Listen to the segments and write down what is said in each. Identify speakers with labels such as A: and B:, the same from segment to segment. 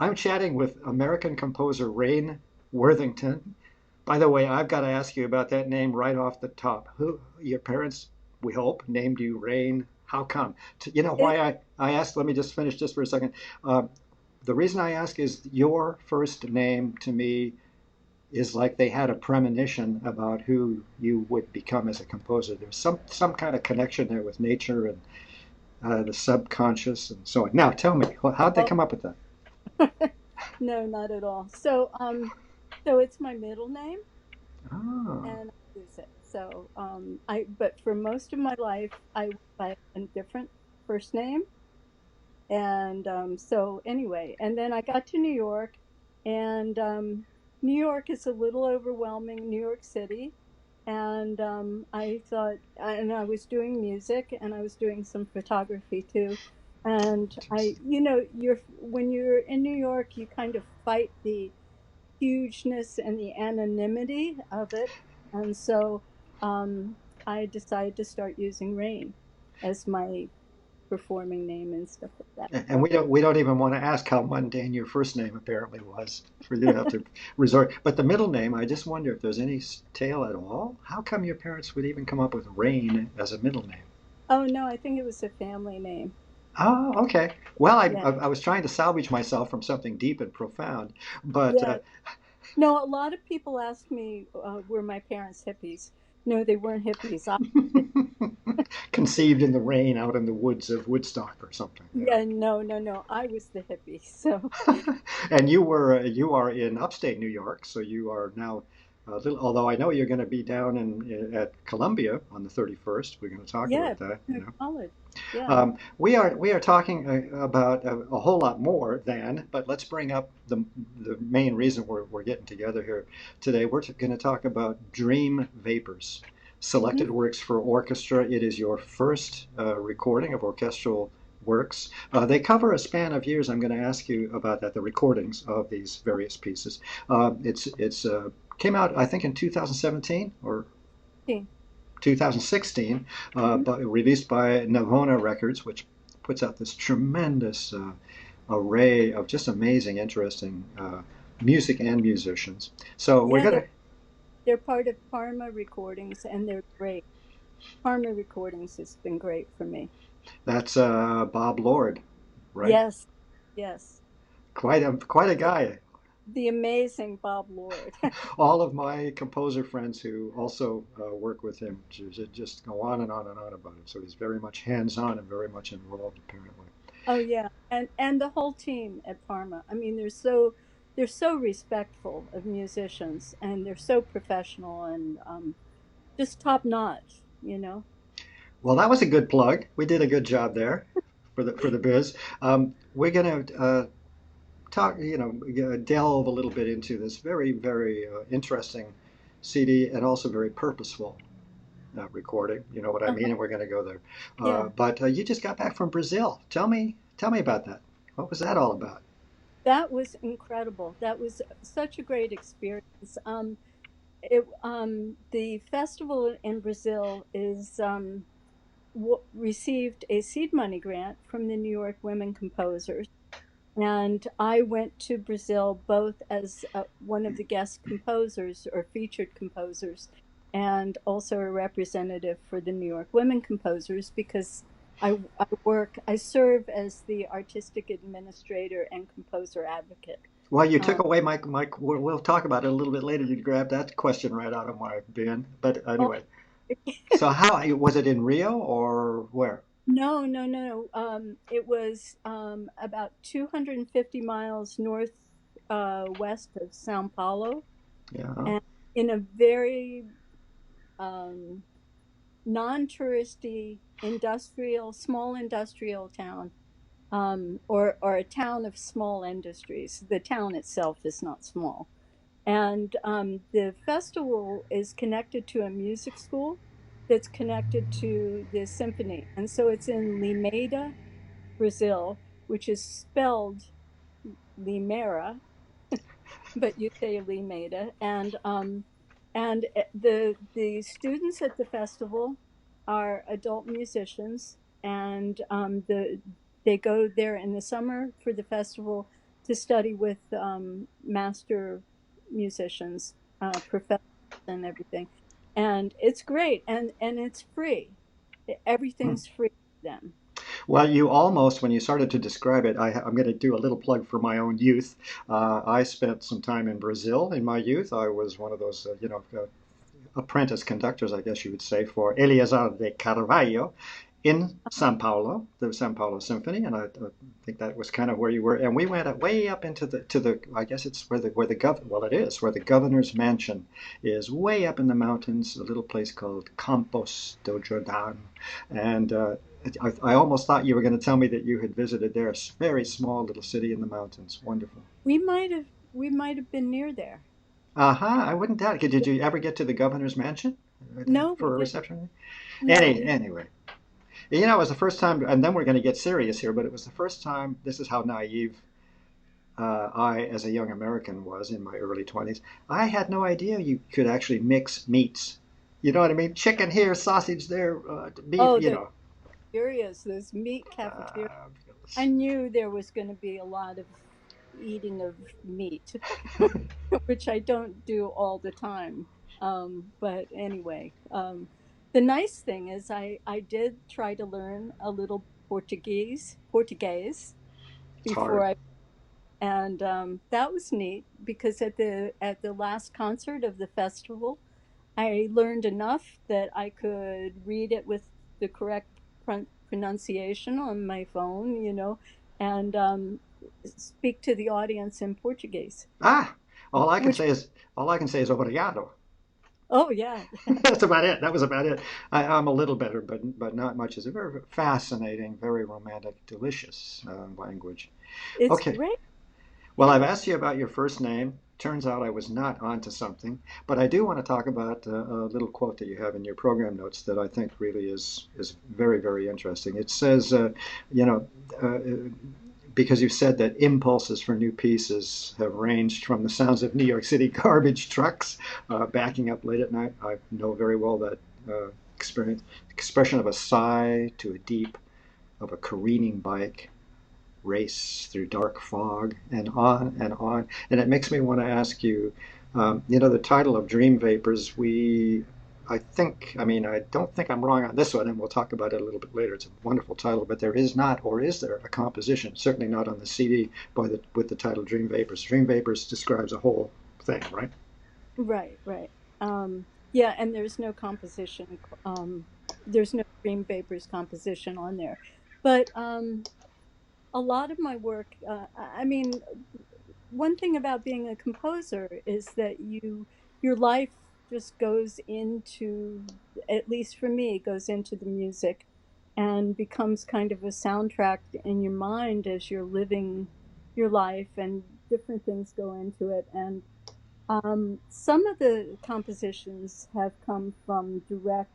A: I'm chatting with American composer Rain Worthington. By the way, I've got to ask you about that name right off the top. Who, your parents, we hope, named you Rain? How come? You know
B: It,
A: why I asked? Let me just finish just for a second. Uh, the reason I ask is your first name to me is like they had a premonition about who you would become as a composer. There's some kind of connection there with nature and the subconscious and so on. Now, tell me, how'd they
B: well,
A: come up with that?
B: no, not at all. So it's my middle name,
A: Oh.
B: and I use it. But for most of my life, I went by a different first name, and so anyway, and then I got to New York, and New York is a little overwhelming, New York City, and and I was doing music, and I was doing some photography too, and you're when you're in New York, you kind of fight the hugeness and the anonymity of it, and so um, I decided to start using Rain as my performing name and stuff like
A: And
B: that.
A: we don't even want to ask how mundane your first name apparently was for you to have to resort. But the middle name, I just wonder if there's any tale at all. How come your parents would even come up with Rain as a middle name?
B: Oh no, I think it was a family name.
A: Oh, okay. Well,
B: Yeah.
A: I was trying to salvage myself from something deep and profound, but
B: Yeah. No, a lot of people ask me, were my parents hippies? No, they weren't hippies.
A: conceived in the rain out in the woods of Woodstock or something, you know.
B: Yeah, no, no, no. I was the hippie. So
A: And you are in upstate New York, so you are now a little. Although I know you're going to be down at Columbia on the 31st. We're going to talk
B: yeah,
A: about that. You know,
B: college. Yeah.
A: we are talking about a whole lot more than. But let's bring up the main reason we're getting together here today. We're going to talk about Dream Vapors,
B: Hmm.
A: selected works for orchestra. It is your first recording of orchestral works. They cover a span of years. I'm going to ask you about that, the recordings of these various pieces. It's came out, I think, in 2017 or 2016,
B: Mm-hmm.
A: released by Navona Records, which puts out this tremendous array of just amazing, interesting music and musicians. So we're
B: Yeah,
A: going to.
B: they're part of Parma Recordings, and they're great. Parma Recordings has been great for me.
A: That's Bob Lord, right?
B: Yes, yes.
A: Quite a guy.
B: The amazing Bob Lord.
A: All of my composer friends who also work with him just go on and on and on about it. So he's very much hands-on and very much involved, apparently.
B: Oh yeah, and the whole team at Parma. I mean, they're so respectful of musicians, and they're so professional and just top notch. You know.
A: Well, that was a good plug. We did a good job there for the biz. We're going to talk, delve a little bit into this very interesting CD and also very purposeful recording. You know what I mean?
B: Uh-huh.
A: And we're going to go there.
B: Yeah,
A: But you just got back from Brazil. Tell me about that. What was that all about?
B: that was incredible. That was such a great experience. The festival in Brazil is received a seed money grant from the New York Women Composers. And I went to Brazil both as one of the guest composers or featured composers, and also a representative for the New York Women Composers because I serve as the artistic administrator and composer advocate.
A: Well, you took
B: Um,
A: away my. We'll talk about it a little bit later. You grabbed that question right out of my bin. But
B: oh,
A: anyway, so how was it in Rio or where?
B: no, no, no. It was about 250 miles north west of Sao Paulo,
A: Yeah.
B: and in a very um, non-touristy small industrial town, or a town of small industries. The town itself is not small, and the festival is connected to a music school that's connected to the symphony, and so it's in Limeira, Brazil, which is spelled Limeira, but you say Limeira, and the students at the festival are adult musicians, and they go there in the summer for the festival, to study with master musicians, professors, and everything, and it's great, and it's free.
A: Hmm.
B: Everything's free for them.
A: Well, you almost, when you started to describe it, I'm going to do a little plug for my own youth. I spent some time in Brazil in my youth. I was one of those, apprentice conductors, I guess you would say, for Eleazar de Carvalho in Sao Paulo, the Sao Paulo Symphony, and I think that was kind of where you were. And we went way up into the I guess it's where the well, it is where the governor's mansion is, way up in the mountains, a little place called Campos do Jordão, and I almost thought you were going to tell me that you had visited there, a very small little city in the mountains. Wonderful.
B: We might have been near there.
A: Uh-huh. I wouldn't doubt it. Did you ever get to the governor's mansion
B: No, we
A: for a
B: didn't.
A: reception?
B: No, we
A: Anyway, it was the first time, and then we're going to get serious here, but it was the first time, this is how naive I, as a young American, was in my early 20s. I had no idea you could actually mix meats. You know what I mean? Chicken here, sausage there, beef,
B: Oh, those cafeterias, those meat cafeterias. I knew there was going to be a lot of eating of meat, which I don't do all the time. But anyway, the nice thing is I did try to learn a little Portuguese
A: It's hard.
B: before I, and that was neat because at the last concert of the festival, I learned enough that I could read it with the correct pronunciation on my phone, and speak to the audience in Portuguese.
A: Ah, all I can
B: Which,
A: say is all I can say is obrigado.
B: oh yeah,
A: That's about it. That was about it. I'm a little better, but not much. It's a very fascinating, very romantic, delicious language.
B: it's
A: Okay.
B: great.
A: Well, I've
B: Yeah,
A: asked you about your first name. Turns out I was not onto something, but I do want to talk about a little quote that you have in your program notes that I think really is very, very interesting. It says, you know, uh, because you said that impulses for new pieces have ranged from the sounds of New York City garbage trucks backing up late at night. I know very well that experience, expression of a sigh to a deep of a careening bike race through dark fog, and on and on. And it makes me want to ask you, the title of Dream Vapors, I don't think I'm wrong on this one, and we'll talk about it a little bit later. It's a wonderful title, but there is not, or is there, a composition, certainly not on the CD, with the title Dream Vapors. Dream Vapors describes a whole thing, right?
B: right, right. Yeah, and there's no composition. There's no Dream Vapors composition on there, but a lot of my work. I mean, one thing about being a composer is that your life just goes into, at least for me, goes into the music and becomes kind of a soundtrack in your mind as you're living your life, and different things go into it. And some of the compositions have come from direct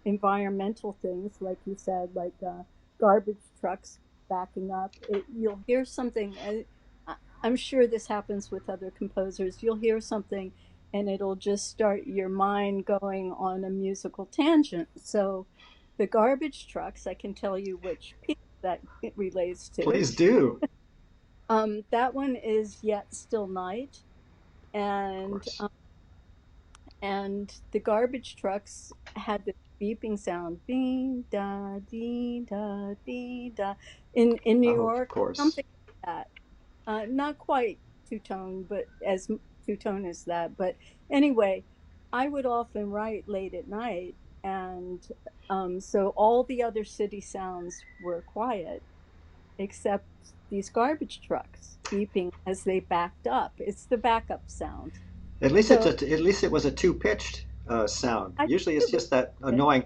B: environmental things, like you said, like garbage trucks backing up. You'll hear something, and I'm sure this happens with other composers. You'll hear something, and it'll just start your mind going on a musical tangent. So, the garbage trucks, I can tell you which piece that it relates to.
A: Please do.
B: That one is Yet Still Night,
A: Of
B: and
A: course.
B: the garbage trucks had this beeping sound, ding da ding da ding da, in New
A: Of
B: York,
A: course.
B: something like that. Not quite two tone, but as two tone as that. But anyway, I would often write late at night, and so all the other city sounds were quiet except these garbage trucks beeping as they backed up. It's the backup sound. So
A: At least it was a two pitched sound.
B: I think
A: Usually it's
B: it was.
A: just that annoying.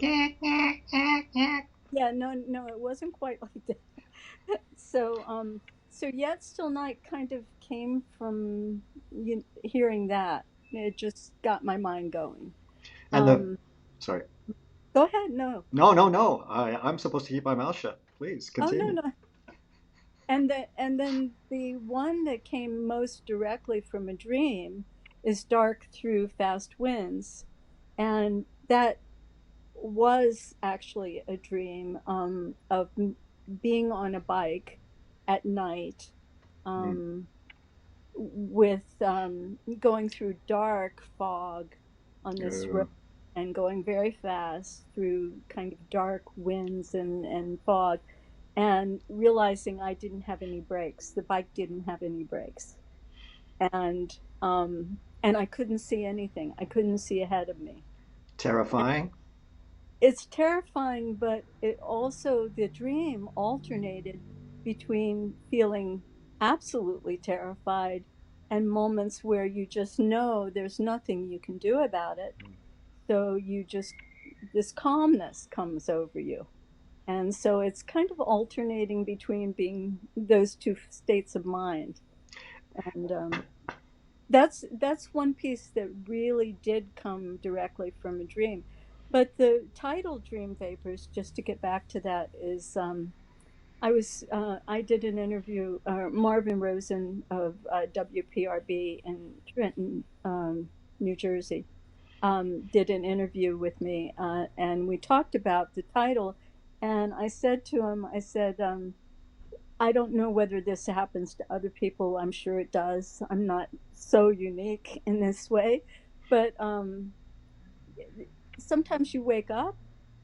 B: Yeah, no, no, it wasn't quite like that. So, Yet Still Night kind of came from hearing that. It just got my mind going.
A: And the
B: Um,
A: sorry.
B: Go ahead. No.
A: No, no, no. I'm supposed to keep my mouth shut. Please
B: Oh, no,
A: continue.
B: no. And then the one that came most directly from a dream is Dark Through Fast Winds. And that was actually a dream, of being on a bike at night,
A: Mm.
B: um, with going through dark fog on this road
A: Uh,
B: and going very fast through kind of dark winds and fog, and realizing I didn't have any brakes. The bike didn't have any brakes, and I couldn't see anything. I couldn't see ahead of me.
A: Terrifying.
B: It's terrifying, but it also, the dream alternated between feeling absolutely terrified and moments where you just know there's nothing you can do about it. So you just, this calmness comes over you. And so it's kind of alternating between being those two states of mind. And that's one piece that really did come directly from a dream. But the title Dream Vapors, just to get back to that, is I did an interview. Marvin Rosen of WPRB in Trenton, New Jersey, did an interview with me, and we talked about the title. And I said to him, I said, I don't know whether this happens to other people. I'm sure it does. I'm not so unique in this way, but sometimes you wake up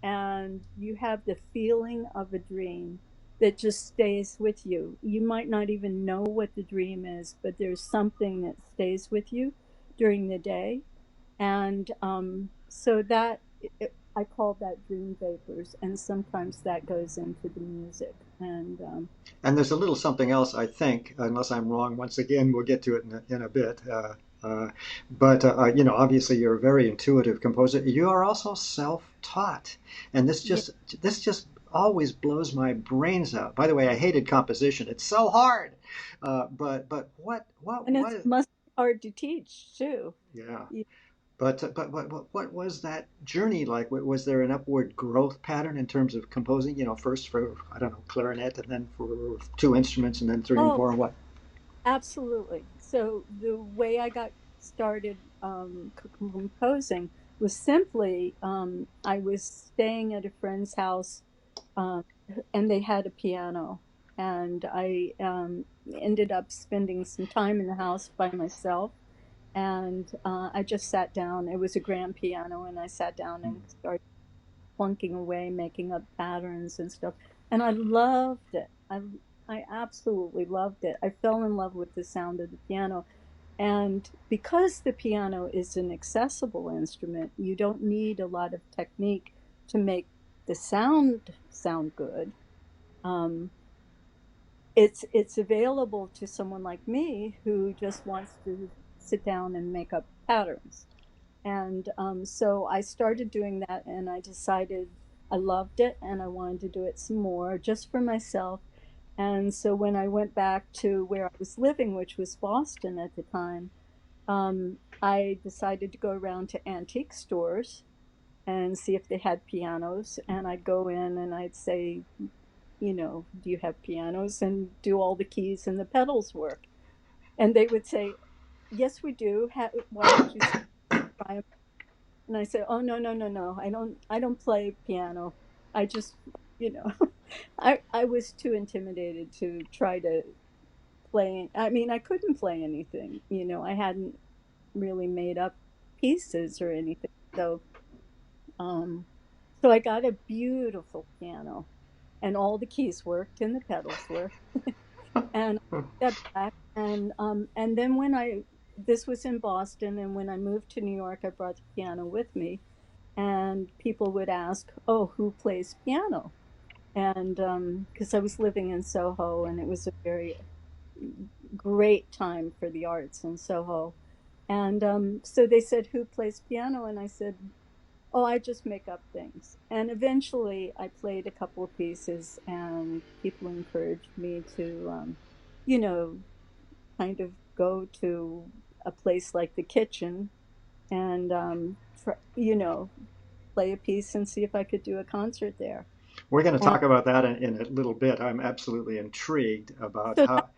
B: and you have the feeling of a dream that just stays with you. You might not even know what the dream is, but there's something that stays with you during the day. And so that I call that dream vapors, and sometimes that goes into the music. And
A: And there's a little something else, I think, unless I'm wrong. Once again, we'll get to it in a bit. But obviously, you're a very intuitive composer. You are also self-taught, and
B: yeah,
A: this just always blows my brains out. By the way, I hated composition. It's so hard. But
B: and it
A: what?
B: must be hard to teach too.
A: Yeah.
B: Yeah.
A: But what was that journey like? Was there an upward growth pattern in terms of composing? First for, I don't know, clarinet, and then for two instruments, and then three and
B: Oh,
A: four. What?
B: absolutely. So the way I got started composing was simply I was staying at a friend's house, um, and they had a piano, and I ended up spending some time in the house by myself, and I just sat down. It was a grand piano, and I sat down and started plunking away, making up patterns and stuff. And I loved it. I absolutely loved it. I fell in love with the sound of the piano. And because the piano is an accessible instrument, you don't need a lot of technique to make the sound good. Um, it's available to someone like me who just wants to sit down and make up patterns. And so I started doing that, and I decided I loved it and I wanted to do it some more just for myself. And so when I went back to where I was living, which was Boston at the time, I decided to go around to antique stores and see if they had pianos. And I'd go in and I'd say, do you have pianos? And do all the keys and the pedals work? And they would say, yes, we do. Why don't you try? And I said, "Oh, no, no, no, no. I don't play piano. I just, you know, I was too intimidated to try to play. I mean, I couldn't play anything. I hadn't really made up pieces or anything. Um so I got a beautiful piano, and all the keys worked and the pedals worked. And I got back, and then when I this was in Boston, and when I moved to New York, I brought the piano with me, and people would ask, "Oh, who plays piano?" And because I was living in Soho, and it was a very great time for the arts in Soho, and so they said, "Who plays piano?" And I said, "Oh, I just make up things." And eventually, I played a couple of pieces, and people encouraged me to, you know, kind of go to a place like the kitchen and, play a piece and see if I could do a concert there.
A: We're going to
B: And
A: talk about that in a little bit. I'm absolutely intrigued about
B: so that
A: how.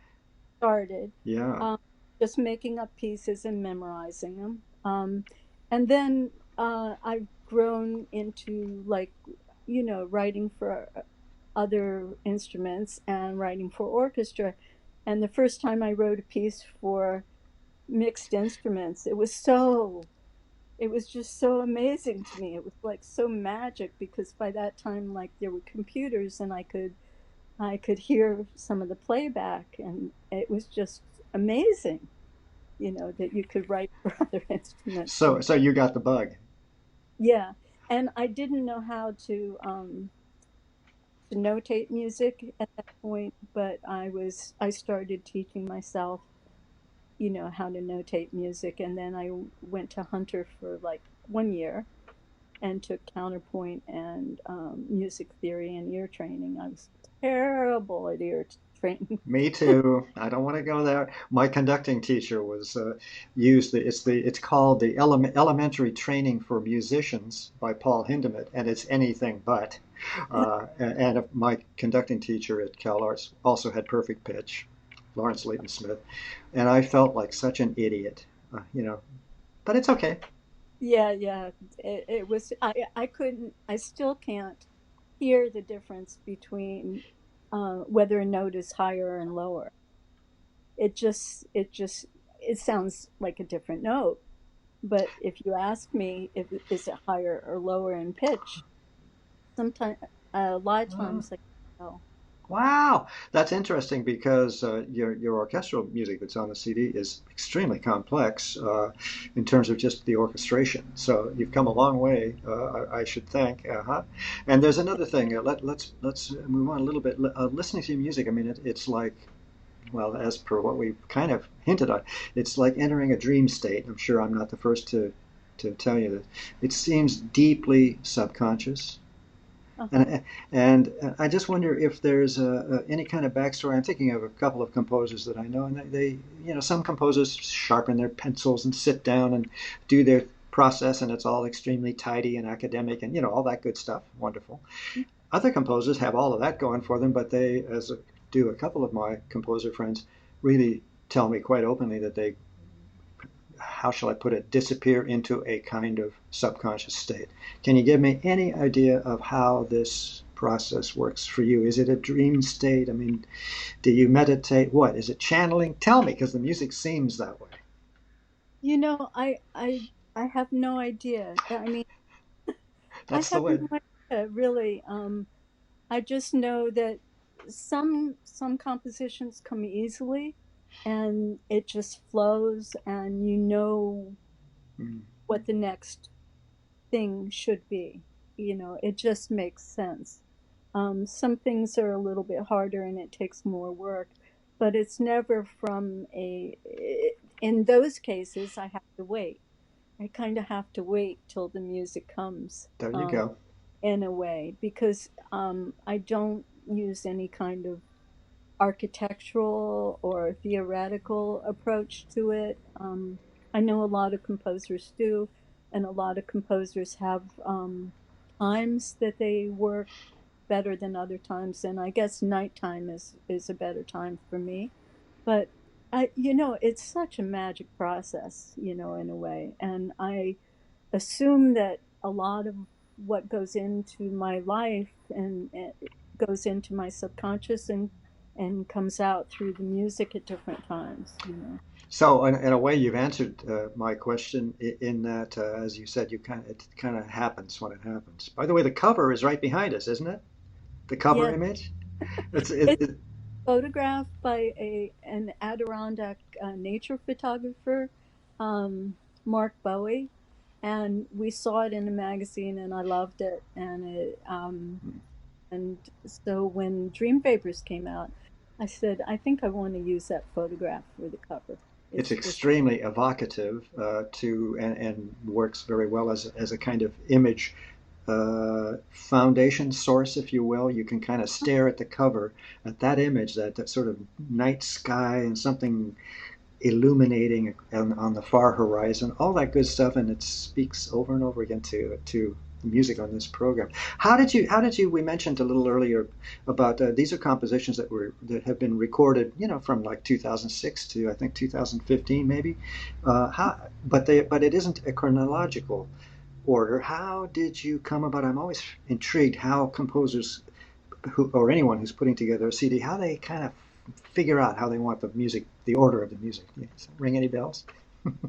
B: started,
A: Yeah.
B: um, just making up pieces and memorizing them. And then I've grown into, like, writing for other instruments and writing for orchestra. And the first time I wrote a piece for mixed instruments, it was just so amazing to me. It was like so magic because by that time, like there were computers and I could hear some of the playback, and it was just amazing, that you could write for other instruments.
A: So you got the bug.
B: Yeah, and I didn't know how to notate music at that point, but I started teaching myself, how to notate music, and then I went to Hunter for like 1 year and took counterpoint and music theory and ear training. I was terrible at training.
A: Me too. I don't want to go there. My conducting teacher was used it's called the Elementary Training for Musicians by Paul Hindemith, and it's anything but. And my conducting teacher at Cal Arts also had perfect pitch, Lawrence Leighton Smith, and I felt like such an idiot, but it's okay.
B: Yeah, yeah. It was I couldn't I still can't hear the difference between whether a note is higher and lower. It sounds like a different note. But if you ask me if is it higher or lower in pitch, sometimes a lot of
A: Uh,
B: times I know.
A: Wow, that's interesting because your orchestral music that's on the CD is extremely complex in terms of just the orchestration. So you've come a long way, I should think. Uh-huh. And there's another thing. Let's move on a little bit. Listening to your music, I mean, it's like, well, as per what we kind of hinted on, it's like entering a dream state. I'm sure I'm not the first to tell you that. It seems deeply subconscious.
B: Uh-huh.
A: And I just wonder if there's any kind of backstory. I'm thinking of a couple of composers that I know, and some composers sharpen their pencils and sit down and do their process, and it's all extremely tidy and academic, and all that good stuff. Wonderful. Other composers have all of that going for them, but they, do a couple of my composer friends, really tell me quite openly that they, how shall I put it, disappear into a kind of subconscious state. Can you give me any idea of how this process works for you? Is it a dream state? I mean, do you meditate? What? Is it channeling? Tell me, because the music seems that way.
B: I have no idea. I mean, I
A: That's the
B: have
A: way.
B: no idea really. I just know that some compositions come easily and it just flows and you know
A: Mm.
B: what the next thing should be. It just makes sense. Some things are a little bit harder and it takes more work, but it's never in those cases, I have to wait. I kind of have to wait till the music comes,
A: There you go.
B: in a way, because I don't use any kind of architectural or theoretical approach to it. I know a lot of composers do, and a lot of composers have times that they work better than other times, and I guess nighttime is a better time for me. But it's such a magic process, in a way, and I assume that a lot of what goes into my life and it goes into my subconscious and comes out through the music at different times.
A: So, in a way, you've answered my question in that, as you said, it kind of happens when it happens. By the way, the cover is right behind us, isn't it? The cover
B: Yes,
A: image.
B: it's
A: It,
B: photographed by an Adirondack nature photographer, um, Mark Bowie, and we saw it in a magazine, and I loved it, and so when Dream Vapors came out, I said, I think I want to use that photograph for the cover.
A: it's
B: It's just,
A: extremely evocative and works very well as a kind of image foundation source, if you will. You can kind of stare at the cover, at that image, that sort of night sky and something illuminating on the far horizon, all that good stuff, and it speaks over and over again to the music on this program. How did you? We mentioned a little earlier about these are compositions that have been recorded, from like 2006 to I think 2015 maybe. But it isn't a chronological order. How did you come about? I'm always intrigued how composers or anyone who's putting together a CD, how they kind of figure out how they want the music, the order of the music. Does that ring any bells?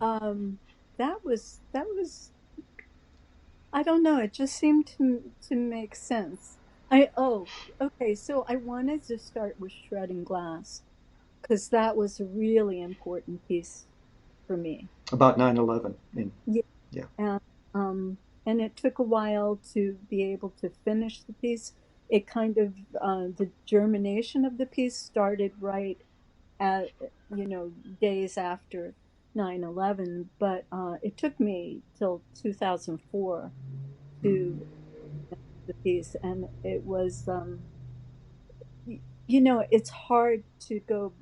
B: Um, that was I don't know. It just seemed to make sense. Okay. So I wanted to start with shredding glass because that was a really important piece for me.
A: About 9/11. And
B: Yeah,
A: yeah.
B: and and it took a while to be able to finish the piece. It kind of the germination of the piece started right at days after 9/11, but it took me till 2004 to the piece, and it was it's hard to go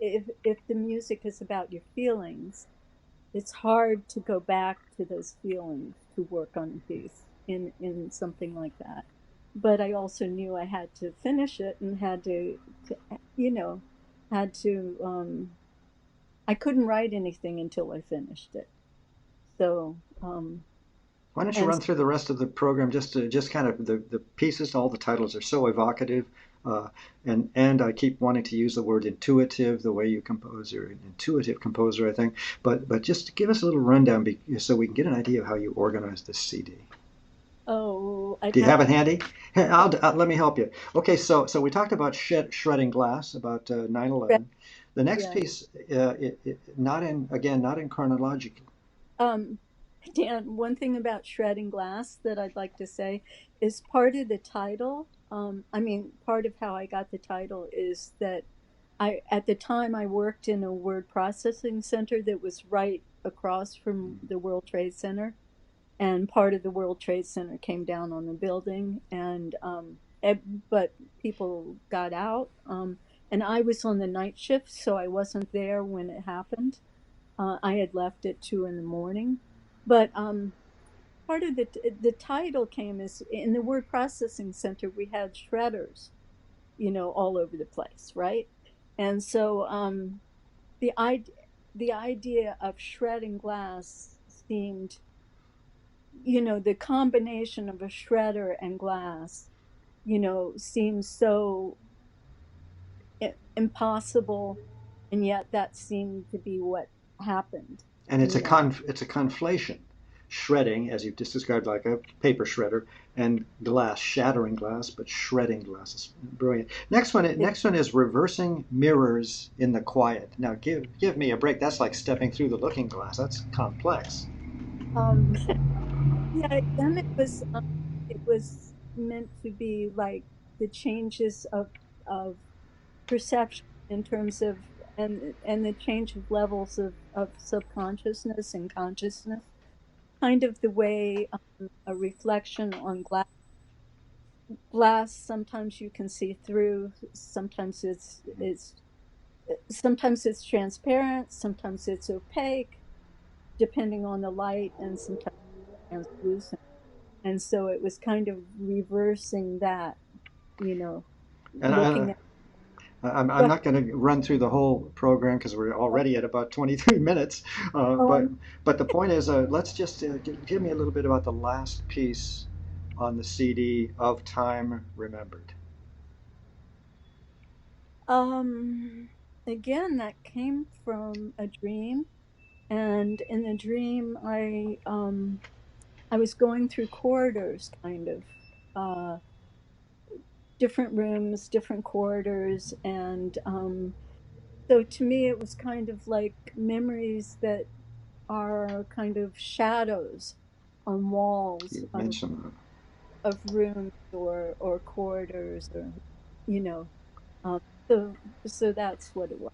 B: if the music is about your feelings. It's hard to go back to those feelings to work on a piece in something like that. But I also knew I had to finish it and to you know had to I couldn't write anything until I finished it. So
A: Why don't you
B: and
A: run through the rest of the program just kind of the pieces, all the titles are so evocative. Uh, and I keep wanting to use the word intuitive, the way you compose. You're an intuitive composer, I think. But just give us a little rundown so we can get an idea of how you organize this CD.
B: oh, I'd
A: Do you
B: have
A: have it handy? Hey, let me help you. Okay, so we talked about shredding glass, about
B: to
A: 9/11. The next
B: yeah.
A: piece, not in chronological.
B: Um, Dan, one thing about shredding glass that I'd like to say is part of the title. I mean, part of how I got the title is that at the time, I worked in a word processing center that was right across from the World Trade Center, and part of the World Trade Center came down on the building, and but people got out, and I was on the night shift, so I wasn't there when it happened. I had left at 2 in the morning, but part of the title came as in the word processing center we had shredders, all over the place, right? And so the idea the idea of shredding glass seemed, the combination of a shredder and glass, seems so impossible, and yet that seemed to be what happened,
A: And
B: you know.
A: it's a conflation. Shredding, as you've just described, like a paper shredder, and glass, shattering glass, but shredding glass is brilliant. Next one is reversing mirrors in the quiet. Now, give me a break. That's like stepping through the looking glass. That's complex.
B: Um, yeah, then it was meant to be like the changes of perception in terms of and the change of levels of subconsciousness and consciousness, kind of the way a reflection on glass sometimes you can see through, sometimes it's transparent, sometimes it's opaque, depending on the light, and sometimes translucent. And so it was kind of reversing that, you know,
A: And
B: looking at
A: I'm
B: what.
A: not going to run through the whole program because we're already at about 23 minutes. Uh,
B: Oh,
A: but but the point is, let's just give me a little bit about the last piece on the CD of Time Remembered.
B: um, again, that came from a dream, and in the dream, I was going through corridors, kind of, uh, different rooms, different corridors, and so to me, it was kind of like memories that are kind of shadows on walls
A: You mentioned
B: of rooms or corridors, or you know um, so that's what it was.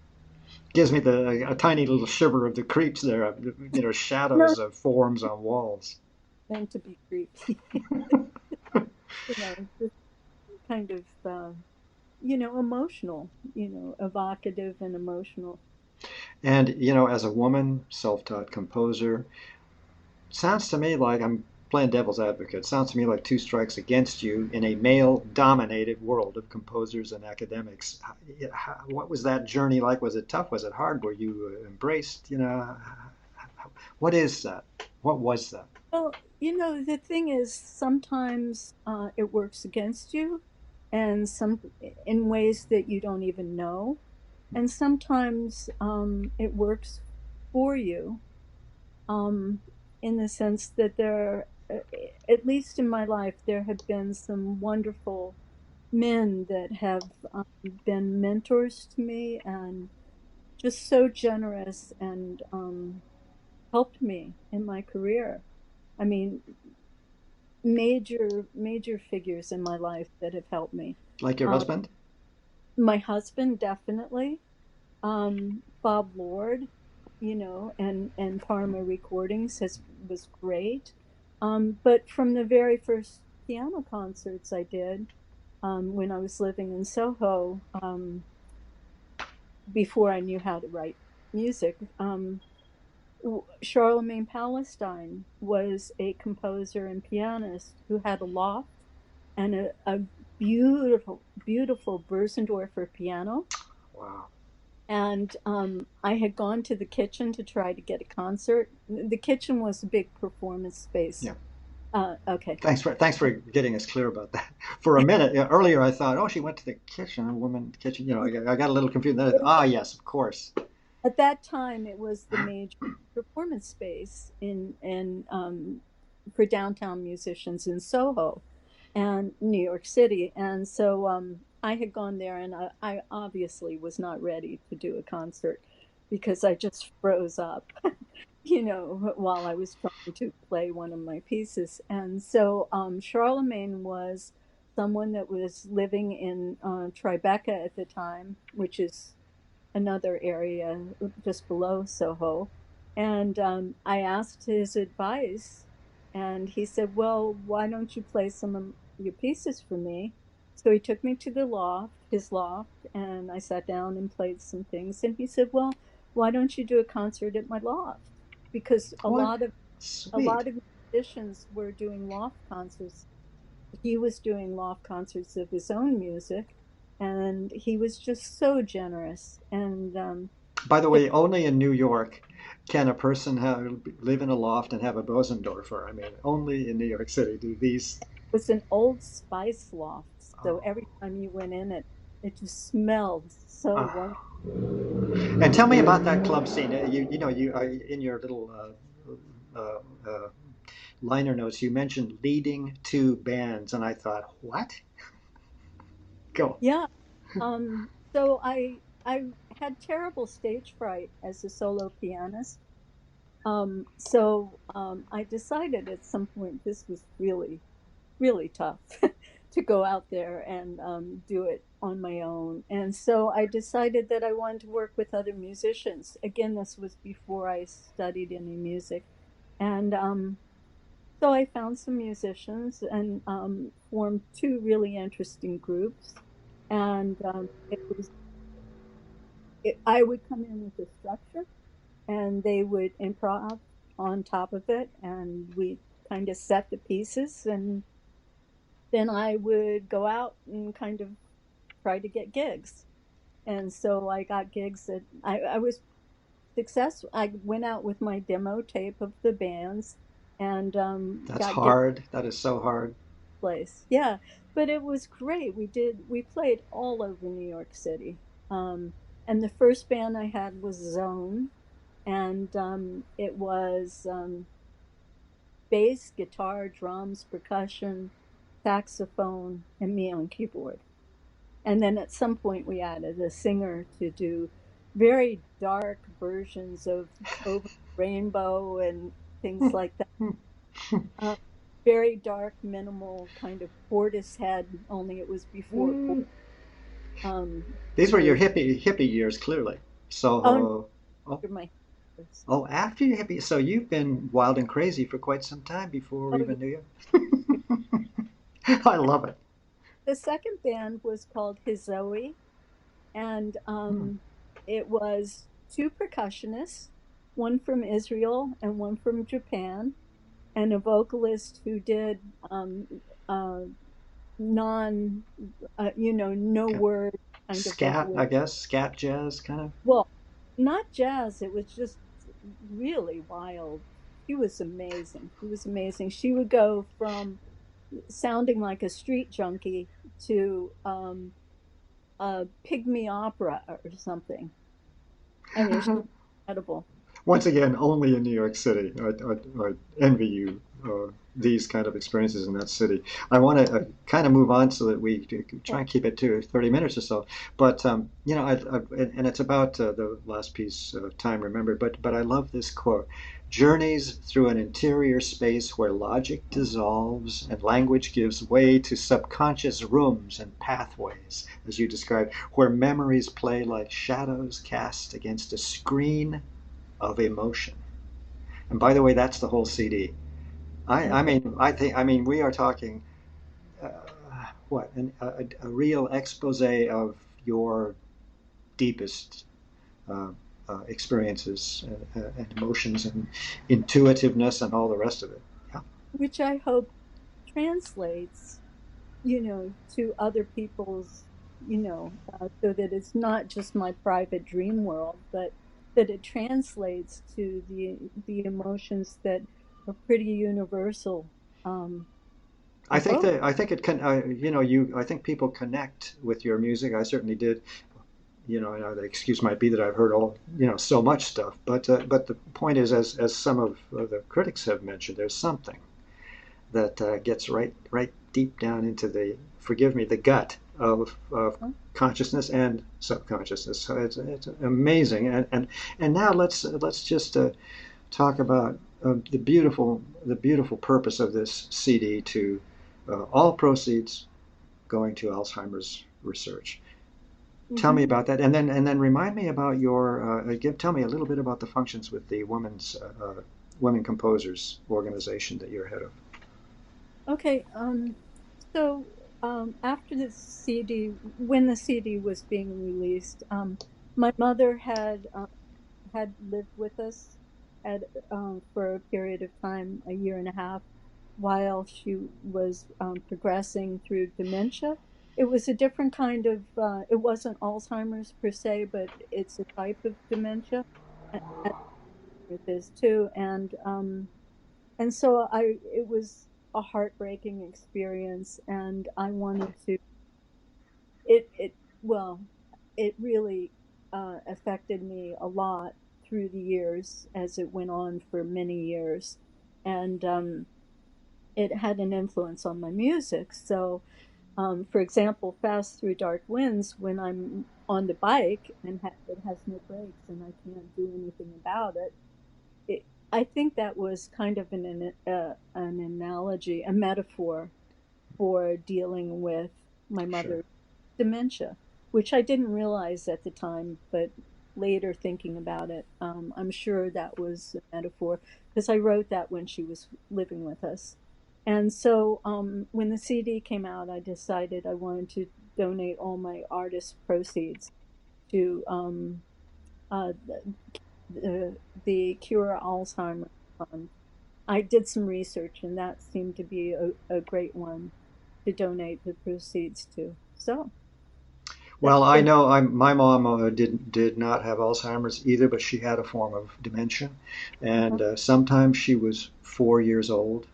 A: gives me a tiny little shiver of the creeps there, shadows
B: Not
A: of forms on walls.
B: meant to be creepy. Just kind of emotional, evocative and emotional.
A: And as a woman, self-taught composer, sounds to me like I'm playing devil's advocate. Sounds to me like two strikes against you in a male-dominated world of composers and academics. What was that journey like? Was it tough? Was it hard? Were you embraced? What is that? What was that?
B: Well, the thing is, sometimes it works against you, and some in ways that you don't even know. And sometimes it works for you, um, in the sense that at least in my life, there have been some wonderful men that have been mentors to me and just so generous and helped me in my career. I mean, major figures in my life that have helped me.
A: Like your
B: Um,
A: husband?
B: my husband, definitely. Bob Lord, and Parma Recordings was great. But from the very first piano concerts I did, when I was living in Soho, before I knew how to write music, Charlemagne Palestine was a composer and pianist who had a loft and a beautiful Bösendorfer piano.
A: Wow.
B: And I had gone to the kitchen to try to get a concert. The kitchen was a big performance space.
A: Yeah.
B: Okay.
A: Thanks for getting us clear about that. For a minute, earlier I thought, oh, she went to the kitchen, a woman kitchen. I got a little confused. Ah, yes, of course.
B: At that time, it was the major performance space for downtown musicians in Soho and New York City. And so I had gone there, and I obviously was not ready to do a concert because I just froze up, while I was trying to play one of my pieces. And so Charlemagne was someone that was living in Tribeca at the time, which is another area just below Soho. And I asked his advice, and he said, "Well, why don't you play some of your pieces for me?" So he took me to his loft, and I sat down and played some things. And he said, "Well, why don't you do a concert at my loft?" Because
A: What?
B: a
A: Sweet.
B: lot of musicians were doing loft concerts. He was doing loft concerts of his own music, and he was just so generous. And
A: By the
B: it
A: way, only in New York can a person live in a loft and have a Bosendorfer. I mean, only in New York City do these.
B: was an Old Spice loft, so
A: Oh,
B: every time you went in it just smelled so
A: oh.
B: wonderful.
A: And tell me about that club scene. You in your little liner notes, you mentioned leading two bands, and I thought, what? Go.
B: Yeah. So I had terrible stage fright as a solo pianist. So I decided at some point this was really tough to go out there and do it on my own. And so I decided that I wanted to work with other musicians. Again, this was before I studied any music. And so I found some musicians and formed two really interesting groups. And I would come in with a structure and they would improv on top of it. And we kind of set the pieces, and then I would go out and kind of try to get gigs. And so I got gigs that I was successful. I went out with my demo tape of the bands and
A: That's
B: got gigs
A: hard. That is so hard.
B: place. Yeah, but it was great. We played all over New York City. Um, and the first band I had was Zone, and it was bass, guitar, drums, percussion, saxophone, and me on keyboard. And then at some point, we added a singer to do very dark versions of Over the Rainbow and things like that. Uh, very dark, minimal kind of Portishead, only it was before
A: These were your
B: version.
A: hippie years, clearly.
B: Oh, no,
A: Soho. Oh,
B: after my years.
A: oh, after your hippie. So you've been wild and crazy for quite some time before
B: Oh,
A: we
B: yeah.
A: even knew you. I love it.
B: The second band was called Hizoe, and
A: Hmm.
B: it was two percussionists, one from Israel and one from Japan, and a vocalist who did uh, non, no
A: Okay.
B: word kind of
A: Scat,
B: vocalist.
A: I guess. Scat jazz, kind of.
B: Well, not jazz. It was just really wild. She was amazing. She was amazing. She would go from sounding like a street junkie to a pygmy opera or something. I mean, it's just incredible.
A: Once again, only in New York City. I envy you these kind of experiences in that city. I want to kind of move on so that we try
B: Okay.
A: and keep it to 30 minutes or so. But and it's about the last piece of Time Remembered. But I love this quote: "Journeys through an interior space where logic dissolves and language gives way to subconscious rooms and pathways, as you described, where memories play like shadows cast against a screen of emotion." And by the way, that's the whole CD. I
B: Okay.
A: mean, I mean, we are talking uh, a real expose of your deepest uh, experiences and emotions and intuitiveness and all the rest of it. Yeah,
B: Which I hope translates, to other people's, so that it's not just my private dream world, but that it translates to the emotions that are pretty universal,
A: I
B: for
A: think
B: both.
A: that I think it can. You. I think people connect with your music. I certainly did. The excuse might be that I've heard so much stuff, but the point is, as some of the critics have mentioned, there's something that gets right deep down into the, forgive me, the gut of consciousness and subconsciousness. So it's amazing. And now let's just talk about the beautiful purpose of this CD to all proceeds going to Alzheimer's research. Tell me
B: Hmm.
A: about that, and then remind me about your tell me a little bit about the functions with the women composers organization that you're head of.
B: Okay. So after the CD, when the CD was being released, my mother had lived with us at for a period of time, a year and a half, while she was progressing through dementia. It was a different kind of. It wasn't Alzheimer's per se, but it's a type of dementia, and it is too. And so it was a heartbreaking experience, and I wanted to. It well, it really affected me a lot through the years as it went on for many years, and it had an influence on my music. So, for example, "Fast Through Dark Winds," when I'm on the bike and it has no brakes and I can't do anything about it, I think that was kind of an analogy, a metaphor for dealing with my
A: Sure.
B: mother's dementia, which I didn't realize at the time, but later thinking about it, I'm sure that was a metaphor because I wrote that when she was living with us. And so when the CD came out, I decided I wanted to donate all my artist proceeds to uh, the Cure Alzheimer's Fund. I did some research, and that seemed to be a great one to donate the proceeds to. So
A: Well,
B: that's
A: I
B: been.
A: know my mom did not have Alzheimer's either, but she had a form of dementia,
B: Uh-huh,
A: and sometimes she was 4 years old,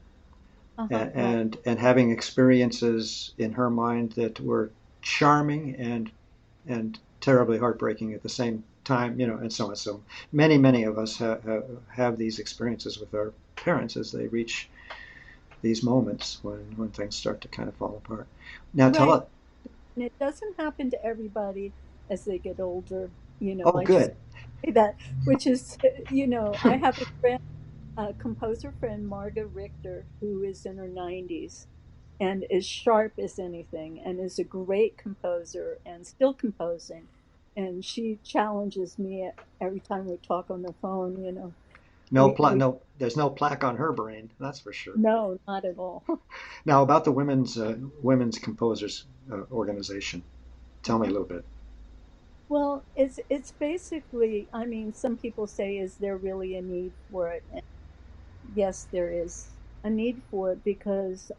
B: uh-huh, right.
A: and having experiences in her mind that were charming and terribly heartbreaking at the same time, and so on. So many of us have these experiences with our parents as they reach these moments when things start to kind of fall apart. Now, tell
B: Right.
A: us.
B: And it doesn't happen to everybody as they get older.
A: Oh,
B: I just
A: good.
B: say that, which is, I have a friend, a composer friend, Marga Richter, who is in her 90s and is sharp as anything and is a great composer and still composing. And she challenges me every time we talk on the phone.
A: No
B: We,
A: plaque.
B: we,
A: No, there's no plaque on her brain. That's for sure.
B: no, not at all.
A: Now about the women's composers organization. Tell me a
B: Uh-huh.
A: little bit.
B: Well, it's basically, I mean, some people say, is there really a need for it? And yes, there is a need for it because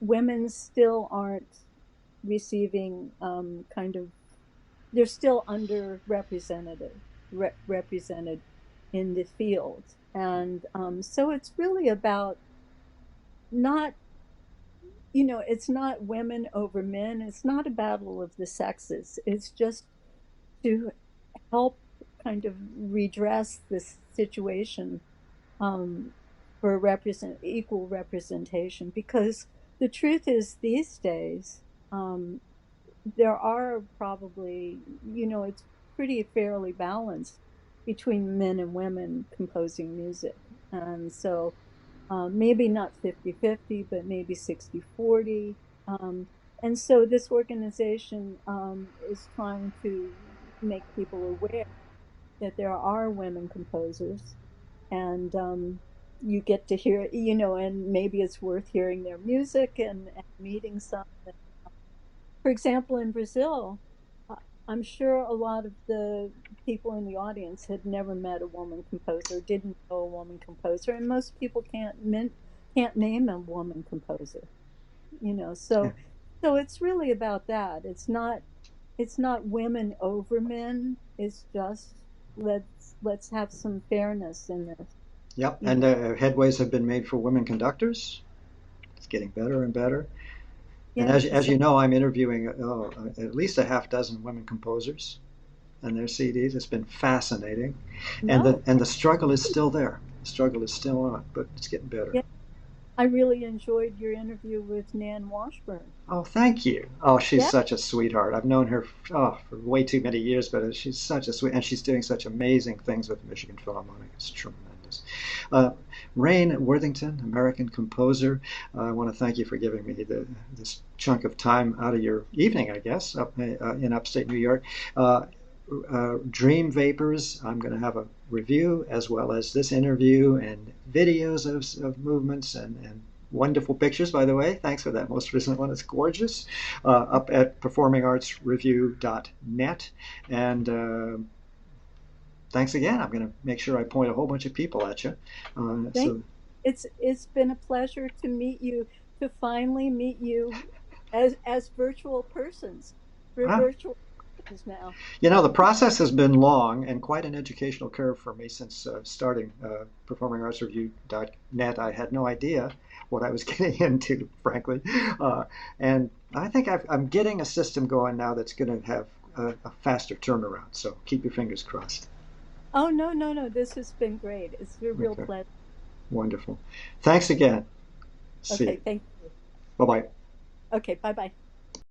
B: women still aren't receiving kind of, they're still underrepresented, represented in the field. And so it's really about not it's not women over men. It's not a battle of the sexes. It's just to help kind of redress this situation, um, for equal representation. Because the truth is, these days, um, there are probably, it's pretty fairly balanced between men and women composing music. And so maybe not 50-50, but maybe 60-40. And so this organization is trying to make people aware that there are women composers, and you get to hear, and maybe it's worth hearing their music, and meeting some. For example, in Brazil, uh, I'm sure a lot of the people in the audience had never met a woman composer, didn't know a woman composer, and most people can't name a woman composer.
A: Yeah.
B: So it's really about that. It's not women over men. It's just let's have some fairness in this.
A: Yep.
B: You know,
A: And headways have been made for women conductors. It's getting better and better. And
B: yeah.
A: as you know, I'm interviewing at least a half dozen women composers and their CDs. It's been fascinating, and
B: No,
A: the struggle is still there. The struggle is still on, but it's getting better.
B: yeah. I really enjoyed your interview with Nan Washburn.
A: Oh, thank you. Oh, she's
B: Yeah,
A: such a sweetheart. I've known her for way too many years, but she's such a sweet, and she's doing such amazing things with the Michigan Philharmonic. It's tremendous. Uh, Rain Worthington, American composer. I want to thank you for giving me this chunk of time out of your evening, I guess, up in upstate New York. Uh, Dream Vapors. I'm going to have a review as well as this interview and videos of movements and wonderful pictures, by the way. Thanks for that most recent one. It's gorgeous. Up at performingartsreview.net. And thanks again. I'm going to make sure I point a whole bunch of people at you.
B: thank.
A: So,
B: It's been a pleasure to meet you, to finally meet you as virtual persons. We're
A: ah,
B: virtual persons now.
A: the process has been long and quite an educational curve for me since starting performingartsreview.net. I had no idea what I was getting into, frankly. And I think I'm getting a system going now that's going to have a faster turnaround. So keep your fingers crossed.
B: Oh, no, no, no. This has been great. It's a real
A: Okay,
B: pleasure.
A: wonderful. Thanks again. See
B: Okay,
A: you.
B: thank you.
A: Bye bye.
B: Okay, bye bye.